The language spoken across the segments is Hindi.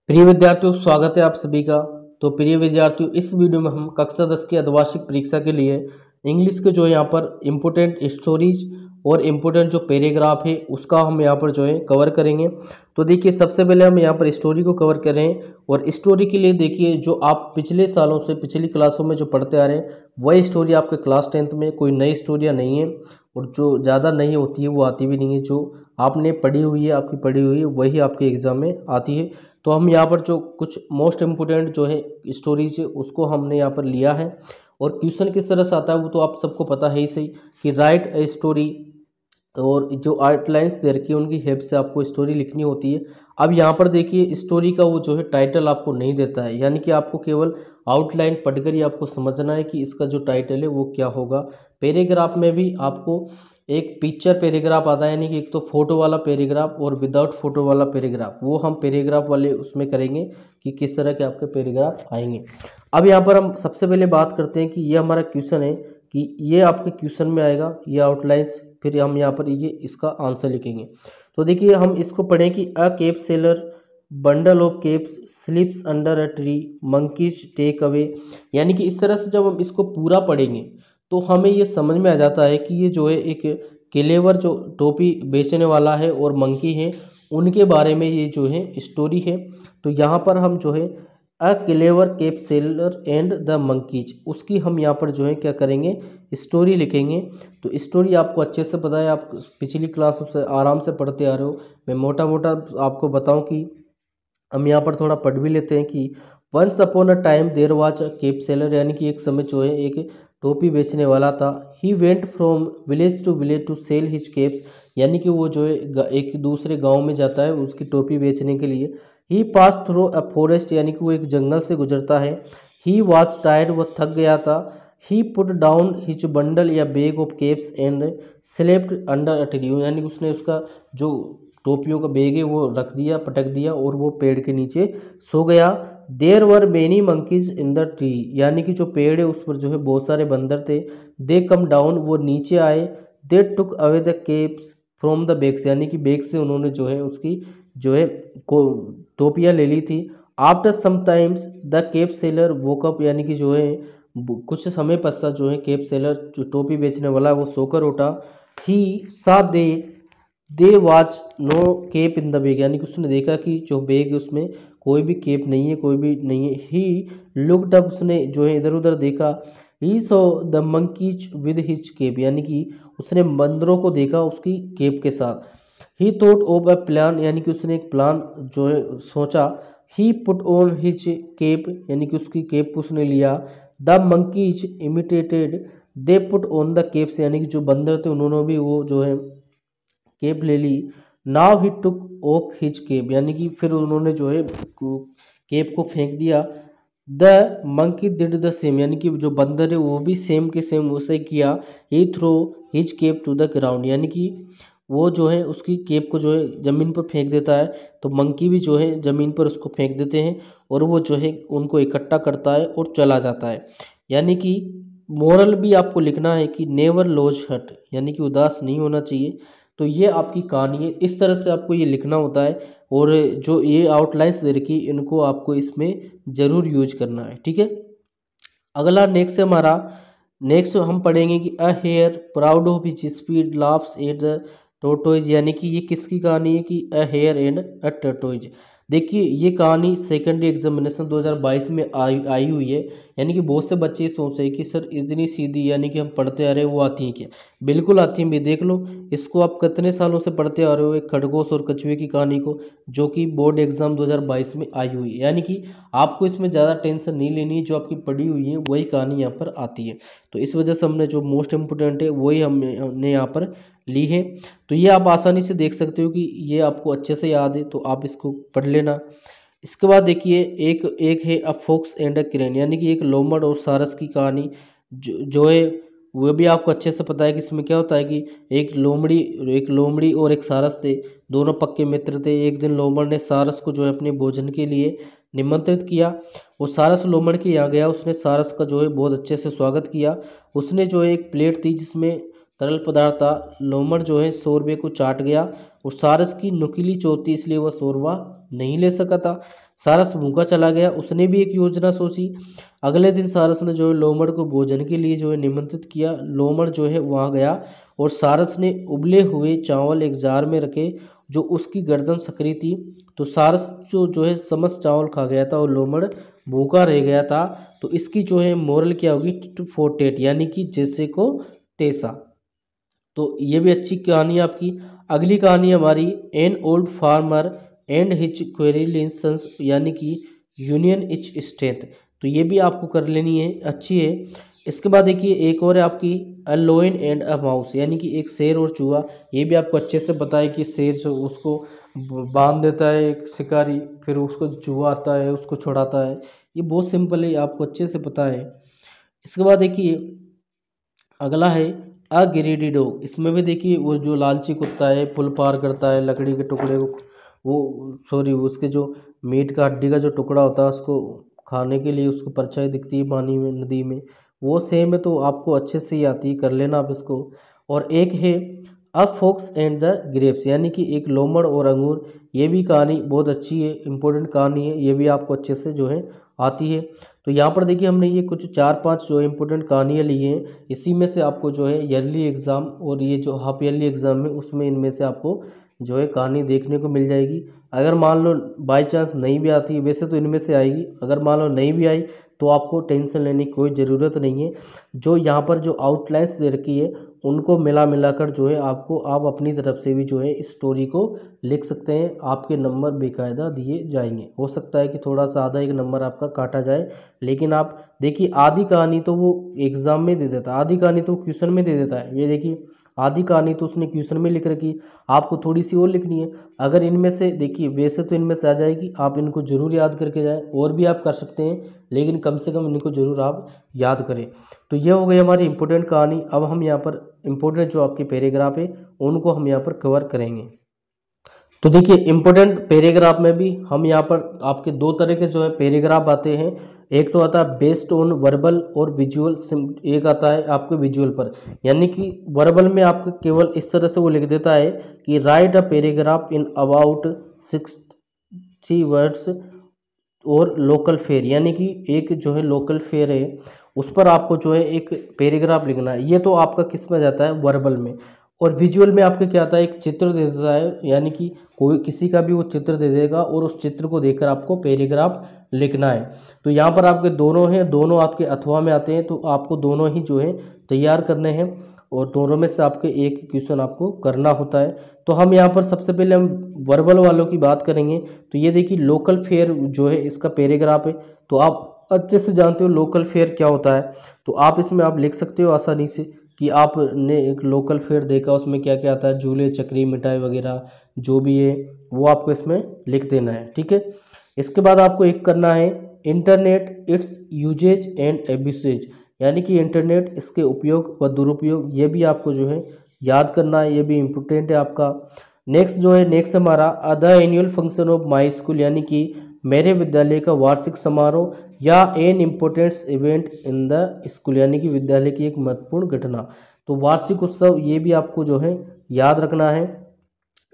प्रिय विद्यार्थियों, स्वागत है आप सभी का। तो प्रिय विद्यार्थियों, इस वीडियो में हम कक्षा 10 की अर्धवार्षिक परीक्षा के लिए इंग्लिश के जो यहाँ पर इम्पोर्टेंट स्टोरीज और इम्पोर्टेंट जो पैराग्राफ है उसका हम यहाँ पर जो है कवर करेंगे। तो देखिए, सबसे पहले हम यहाँ पर स्टोरी को कवर करें। और स्टोरी के लिए देखिए, जो आप पिछले सालों से पिछली क्लासों में जो पढ़ते आ रहे हैं वही स्टोरी आपके क्लास 10th में, कोई नई स्टोरियाँ नहीं है। और जो ज़्यादा नहीं होती है वो आती भी नहीं है। जो आपने पढ़ी हुई है, आपकी पढ़ी हुई है, वही आपके एग्ज़ाम में आती है। तो हम यहाँ पर जो कुछ मोस्ट इम्पोर्टेंट जो है स्टोरीज है उसको हमने यहाँ पर लिया है। और क्वेश्चन किस तरह से आता है वो तो आप सबको पता है ही सही, कि राइट ए स्टोरी। और जो आउटलाइंस दे रखी है उनकी हेल्प से आपको स्टोरी लिखनी होती है। अब यहाँ पर देखिए, स्टोरी का वो जो है टाइटल आपको नहीं देता है, यानी कि आपको केवल आउटलाइन पढ़कर ही आपको समझना है कि इसका जो टाइटल है वो क्या होगा। पैराग्राफ में भी आपको एक पिक्चर पैराग्राफ आता है, यानी कि एक तो फोटो वाला पैराग्राफ और विदाउट फोटो वाला पैराग्राफ। वो हम पैराग्राफ वाले उसमें करेंगे कि किस तरह के आपके पैराग्राफ आएंगे। अब यहाँ पर हम सबसे पहले बात करते हैं कि ये हमारा क्वेश्चन है, कि ये आपके क्वेश्चन में आएगा ये आउटलाइंस, फिर हम यहाँ पर ये इसका आंसर लिखेंगे। तो देखिए, हम इसको पढ़ें कि a cap seller bundle of caps slips under a tree monkeys take away. यानी कि इस तरह से जब हम इसको पूरा पढ़ेंगे तो हमें ये समझ में आ जाता है कि ये जो है एक केलेवर जो टोपी बेचने वाला है और मंकी है, उनके बारे में ये जो है स्टोरी है। तो यहाँ पर हम जो है a clever cap seller and the monkeys, उसकी हम यहाँ पर जो है क्या करेंगे, स्टोरी लिखेंगे। तो स्टोरी आपको अच्छे से पता है, आप पिछली क्लास से आराम से पढ़ते आ रहे हो। मैं मोटा मोटा आपको बताऊं कि हम यहाँ पर थोड़ा पढ़ भी लेते हैं कि once upon a time there was a cap seller, यानी कि एक समय जो है एक टोपी बेचने वाला था। He went from village to sell his caps, यानी कि वो जो है एक दूसरे गांव में जाता है उसकी टोपी बेचने के लिए। ही पास थ्रू अ फॉरेस्ट, यानी कि वो एक जंगल से गुजरता है। ही वॉज टायर्ड, वह थक गया था। ही पुट डाउन हिज बंडल या bag of keeps and slept under a tree, यानी कि उसने उसका जो टोपियों का बैग है वो रख दिया, पटक दिया और वो पेड़ के नीचे सो गया। There were many monkeys in the tree, यानी कि जो पेड़ है उस पर जो है बहुत सारे बंदर थे। दे कम डाउन, वो नीचे आए। They took away the caps from the bags, यानी कि बैग से उन्होंने जो है उसकी जो है को टोपियाँ ले ली थी। After sometimes the cap seller woke up, यानी कि जो है कुछ समय पश्चात जो है केप सेलर जो टोपी बेचने वाला है वो सोकर उठा। He saw there was no cap in the bag, यानी कि उसने देखा कि जो बैग है उसमें कोई भी केप नहीं है, कोई भी नहीं है। ही लुक्ड अप, उसने जो है इधर उधर देखा। He saw the monkeys with his cap, यानी कि उसने बंदरों को देखा उसकी केप के साथ। ही थॉट ऑफ अ प्लान, यानी कि उसने एक प्लान जो है सोचा। ही पुट ऑन हिज केप, यानी कि उसकी केप उसने लिया। The monkeys imitated, they put on the keeps, यानी कि जो बंदर थे उन्होंने भी वो जो है केप ले ली। Now he took off his cap, यानी कि फिर उन्होंने जो है केप को फेंक दिया। The monkey did the same, यानी कि जो बंदर है वो भी सेम के सेम उसे किया। He threw his cap to the ground, यानी कि वो जो है उसकी केप को जो है ज़मीन पर फेंक देता है। तो मंकी भी जो है ज़मीन पर उसको फेंक देते हैं और वो जो है उनको इकट्ठा करता है और चला जाता है। यानी कि मोरल भी आपको लिखना है कि नेवर लॉज हर्ट, यानी कि उदास नहीं होना चाहिए। तो ये आपकी कहानी है, इस तरह से आपको ये लिखना होता है। और जो ये आउटलाइंस दे रखी इनको आपको इसमें ज़रूर यूज करना है, ठीक है। अगला नेक्स्ट है हमारा, नेक्स्ट हम पढ़ेंगे कि a hare proud of his speed laughs at the tortoise, यानी कि ये किसकी कहानी है, कि a hare and a tortoise. देखिए, ये कहानी सेकेंडरी एग्जामिनेशन 2022 में आई हुई है। यानी कि बहुत से बच्चे सोच रहे हैं कि सर इतनी सीधी, यानी कि हम पढ़ते आ रहे हैं वो आती है क्या। बिल्कुल आती है भाई, देख लो इसको, आप कितने सालों से पढ़ते आ रहे हो एक खरगोश और कछुए की कहानी को, जो कि बोर्ड एग्जाम 2022 में आई हुई है। यानी कि आपको इसमें ज़्यादा टेंशन नहीं लेनी है, जो आपकी पढ़ी हुई है वही कहानी यहाँ पर आती है। तो इस वजह से हमने जो मोस्ट इम्पोर्टेंट है वही हमने यहाँ पर ली है। तो ये आप आसानी से देख सकते हो कि ये आपको अच्छे से याद है, तो आप इसको पढ़ लेना। इसके बाद देखिए, एक एक है a fox and a crane, यानी कि एक लोमड़ और सारस की कहानी जो है वो भी आपको अच्छे से पता है कि इसमें क्या होता है कि एक लोमड़ी और एक सारस थे, दोनों पक्के मित्र थे। एक दिन लोमड़ ने सारस को जो है अपने भोजन के लिए निमंत्रित किया और सारस लोमड़ के यहाँ गया। उसने सारस का जो है बहुत अच्छे से स्वागत किया। उसने जो है एक प्लेट थी जिसमें तरल पदार्थ था, लोमड़ जो है 100 रुपये को चाट गया और सारस की नुकीली चोट थी, इसलिए वह शोरवा नहीं ले सका था। सारस भूखा चला गया। उसने भी एक योजना सोची। अगले दिन सारस ने जो है लोमड़ को भोजन के लिए जो है निमंत्रित किया। लोमड़ जो है वहाँ गया और सारस ने उबले हुए चावल एक जार में रखे जो उसकी गर्दन सकरी थी। तो सारस जो है समस्त चावल खा गया था और लोमड़ भूखा रह गया था। तो इसकी जो है मोरल क्या होगी, टिट फॉर टेट, यानी कि जैसे को तैसा। तो ये भी अच्छी कहानी है आपकी। अगली कहानी हमारी an old farmer and his quarrelling sons, यानी कि यूनियन इच स्टेट। तो ये भी आपको कर लेनी है, अच्छी है। इसके बाद देखिए एक और है आपकी अ लोइन एंड अ माउस, यानी कि एक शेर और चूहा। ये भी आपको अच्छे से पता है कि शेर जो उसको बांध देता है एक शिकारी, फिर उसको चूहा आता है उसको छुड़ाता है। ये बहुत सिंपल है, आपको अच्छे से पता है। इसके बाद देखिए अगला है अ गिरीडी डॉग। इसमें भी देखिए वो जो लालची कुत्ता है पुल पार करता है, लकड़ी के टुकड़े को वो सॉरी उसके जो मीट का हड्डी का जो टुकड़ा होता है उसको खाने के लिए उसको परछाई दिखती है पानी में, नदी में, वो सेम है। तो आपको अच्छे से ही आती है, कर लेना आप इसको। और एक है a fox and the grapes, यानी कि एक लोमड़ और अंगूर। ये भी कहानी बहुत अच्छी है, इंपॉर्टेंट कहानी है, ये भी आपको अच्छे से जो है आती है। तो यहाँ पर देखिए हमने ये कुछ 4-5 जो इंपॉर्टेंट कहानियाँ ली हैं। इसी में से आपको जो है ईयरली एग्ज़ाम और ये जो हाफ ईयरली एग्ज़ाम है उसमें इनमें से आपको जो है कहानी देखने को मिल जाएगी। अगर मान लो बाई चांस नहीं भी आती, वैसे तो इनमें से आएगी, अगर मान लो नहीं भी आई तो आपको टेंशन लेने की कोई ज़रूरत नहीं है। जो यहाँ पर जो आउटलाइंस दे रखी है उनको मिलाकर जो है आपको आप अपनी तरफ से भी जो है इस स्टोरी को लिख सकते हैं। आपके नंबर बेकायदा दिए जाएंगे। हो सकता है कि थोड़ा सा आधा एक नंबर आपका काटा जाए, लेकिन आप देखिए आधी कहानी तो वो एग्ज़ाम में दे देता है, आधी कहानी तो क्वेश्चन में दे देता है। ये देखिए आधी कहानी तो उसने क्वेश्चन में लिख रखी, आपको थोड़ी सी और लिखनी है। अगर इनमें से देखिए वैसे तो इनमें से आ जाएगी, आप इनको ज़रूर याद करके जाएं, और भी आप कर सकते हैं, लेकिन कम से कम इनको ज़रूर आप याद करें। तो ये हो गई हमारी इंपॉर्टेंट कहानी। अब हम यहाँ पर इंपॉर्टेंट जो आपके पैराग्राफ है उनको हम यहाँ पर कवर करेंगे। तो देखिए इंपॉर्टेंट पैराग्राफ में भी हम यहाँ पर आपके दो तरह के जो है पैराग्राफ आते हैं। एक तो आता है बेस्ड ऑन वर्बल और विजुअल, एक आता है आपके विजुअल पर। यानी कि वर्बल में आपको केवल इस तरह से वो लिख देता है कि right a paragraph in about 60 words और लोकल फेयर, यानी कि एक जो है लोकल फेयर है उस पर आपको जो है एक पैराग्राफ लिखना है। ये तो आपका किस में जाता है, वर्बल में। और विजुअल में आपके क्या आता है, एक चित्र दे देता है, यानी कि कोई किसी का भी वो चित्र दे देगा और उस चित्र को देखकर आपको पैराग्राफ लिखना है। तो यहाँ पर आपके दोनों हैं, दोनों आपके अथवा में आते हैं, तो आपको दोनों ही जो है तैयार करने हैं और दोनों में से आपके एक क्वेश्चन आपको करना होता है। तो हम यहाँ पर सबसे पहले हम वर्बल वालों की बात करेंगे। तो ये देखिए लोकल फेयर जो है इसका पैराग्राफ है। तो आप अच्छे से जानते हो लोकल फेयर क्या होता है, तो आप इसमें आप लिख सकते हो आसानी से कि आपने एक लोकल फेयर देखा, उसमें क्या क्या आता है, झूले चक्री मिठाई वगैरह जो भी है वो आपको इसमें लिख देना है, ठीक है। इसके बाद आपको एक करना है इंटरनेट इट्स यूजेज एंड एब्यूसेज, यानी कि इंटरनेट इसके उपयोग व दुरुपयोग, ये भी आपको जो है याद करना है, ये भी इम्पोर्टेंट है आपका। नेक्स्ट जो है नेक्स्ट हमारा the annual function of my school, यानी कि मेरे विद्यालय का वार्षिक समारोह या an important event in the school, यानी कि विद्यालय की एक महत्वपूर्ण घटना। तो वार्षिक उत्सव ये भी आपको जो है याद रखना है।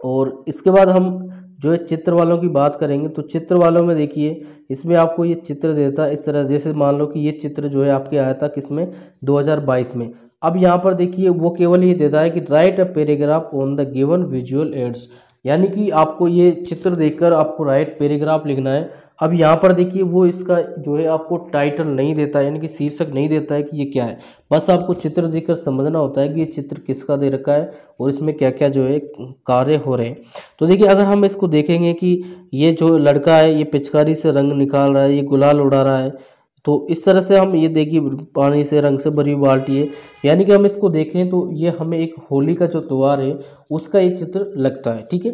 और इसके बाद हम जो है चित्र वालों की बात करेंगे। तो चित्र वालों में देखिए इसमें आपको ये चित्र देता है इस तरह, जैसे मान लो कि ये चित्र जो है आपके आया था किसमें, 2022 में। अब यहाँ पर देखिए वो केवल ये देता है कि right a paragraph on the given visual aids, यानी कि आपको ये चित्र देखकर आपको राइट पैराग्राफ लिखना है। अब यहाँ पर देखिए वो इसका जो है आपको टाइटल नहीं देता है, यानी कि शीर्षक नहीं देता है कि ये क्या है, बस आपको चित्र देखकर समझना होता है कि ये चित्र किसका दे रखा है और इसमें क्या क्या जो है कार्य हो रहे हैं। तो देखिए अगर हम इसको देखेंगे कि ये जो लड़का है ये पिचकारी से रंग निकाल रहा है, ये गुलाल उड़ा रहा है, तो इस तरह से हम ये देखिए पानी से रंग से भरी बाल्टी है, यानी कि हम इसको देखें तो ये हमें एक होली का जो त्यौहार है उसका ये चित्र लगता है, ठीक है।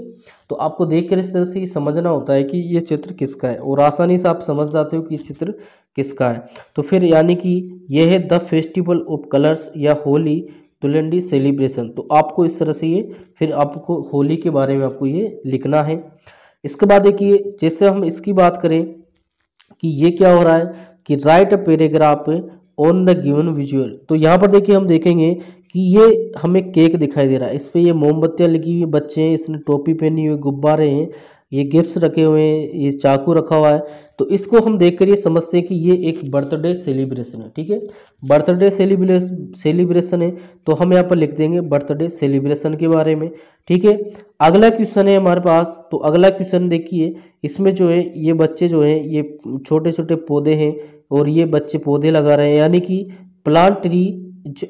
तो आपको देखकर इस तरह से ये समझना होता है कि ये चित्र किसका है, और आसानी से आप समझ जाते हो कि ये चित्र किसका है। तो फिर यानी कि ये है द फेस्टिवल ऑफ कलर्स या होली धुलंडी सेलिब्रेशन। तो आपको इस तरह से ये फिर आपको होली के बारे में आपको ये लिखना है। इसके बाद देखिए जैसे हम इसकी बात करें कि ये क्या हो रहा है कि right a paragraph on the given visual. तो यहाँ पर देखिए हम देखेंगे कि ये हमें केक दिखाई दे रहा है, इस पे ये मोमबत्तियाँ लगी हुई, बच्चे हैं, इसने टोपी पहनी हुई, गुब्बारे हैं, ये गिफ्ट्स रखे हुए हैं, ये चाकू रखा हुआ है। तो इसको हम देख कर ये समझते हैं कि ये एक बर्थडे सेलिब्रेशन है। ठीक है, बर्थडे सेलिब्रेशन है, तो हम यहाँ पर लिख देंगे बर्थडे सेलिब्रेशन के बारे में। ठीक है, अगला क्वेश्चन है हमारे पास। तो अगला क्वेश्चन देखिए, इसमें जो है ये बच्चे जो है ये छोटे छोटे पौधे हैं और ये बच्चे पौधे लगा रहे हैं, यानी कि plant tree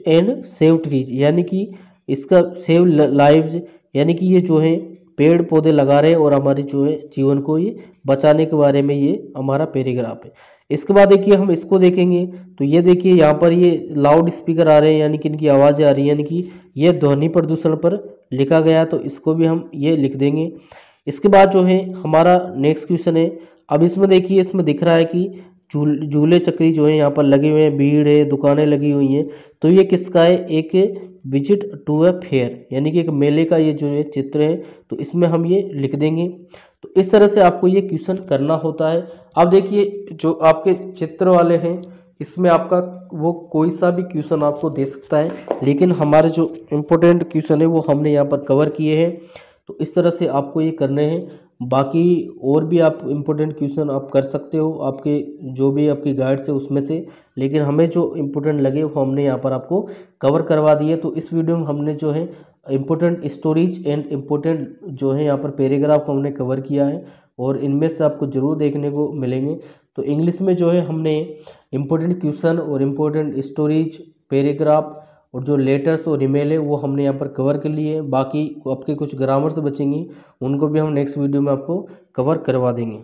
and save trees, यानी कि इसका सेव लाइव्स, यानी कि ये जो है पेड़ पौधे लगा रहे हैं और हमारे जो है जीवन को ये बचाने के बारे में ये हमारा पैराग्राफ है। इसके बाद देखिए हम इसको देखेंगे, तो ये देखिए यहाँ पर ये लाउड स्पीकर आ रहे हैं, यानी कि इनकी आवाज़ें आ रही है, यानी कि ये ध्वनि प्रदूषण पर लिखा गया, तो इसको भी हम ये लिख देंगे। इसके बाद जो है हमारा नेक्स्ट क्वेश्चन है। अब इसमें देखिए, इसमें दिख रहा है कि झूले चक्री जो है यहाँ पर लगे हुए हैं, भीड़ है, दुकानें लगी हुई हैं, तो ये किसका है? एक विजिट टू अ फेयर, यानी कि एक मेले का ये जो है चित्र है, तो इसमें हम ये लिख देंगे। तो इस तरह से आपको ये क्वेश्चन करना होता है। अब देखिए जो आपके चित्र वाले हैं, इसमें आपका वो कोई सा भी क्वेश्चन आपको दे सकता है, लेकिन हमारे जो इम्पोर्टेंट क्वेश्चन है वो हमने यहाँ पर कवर किए हैं। तो इस तरह से आपको ये करने हैं। बाकी और भी आप इम्पोर्टेंट क्वेश्चन आप कर सकते हो, आपके जो भी आपकी गाइड्स है उसमें से, लेकिन हमें जो इम्पोर्टेंट लगे वो हमने यहाँ पर आपको कवर करवा दिए। तो इस वीडियो में हमने जो है इम्पोर्टेंट स्टोरीज एंड इम्पोर्टेंट जो है यहाँ पर पैराग्राफ को हमने कवर किया है, और इनमें से आपको ज़रूर देखने को मिलेंगे। तो इंग्लिश में जो है हमने इम्पोर्टेंट क्वेश्चन और इम्पोर्टेंट स्टोरीज, पैराग्राफ और जो लेटर्स और ईमेल है वो हमने यहाँ पर कवर कर लिए। बाकी आपके कुछ ग्रामर से बचेंगी, उनको भी हम नेक्स्ट वीडियो में आपको कवर करवा देंगे।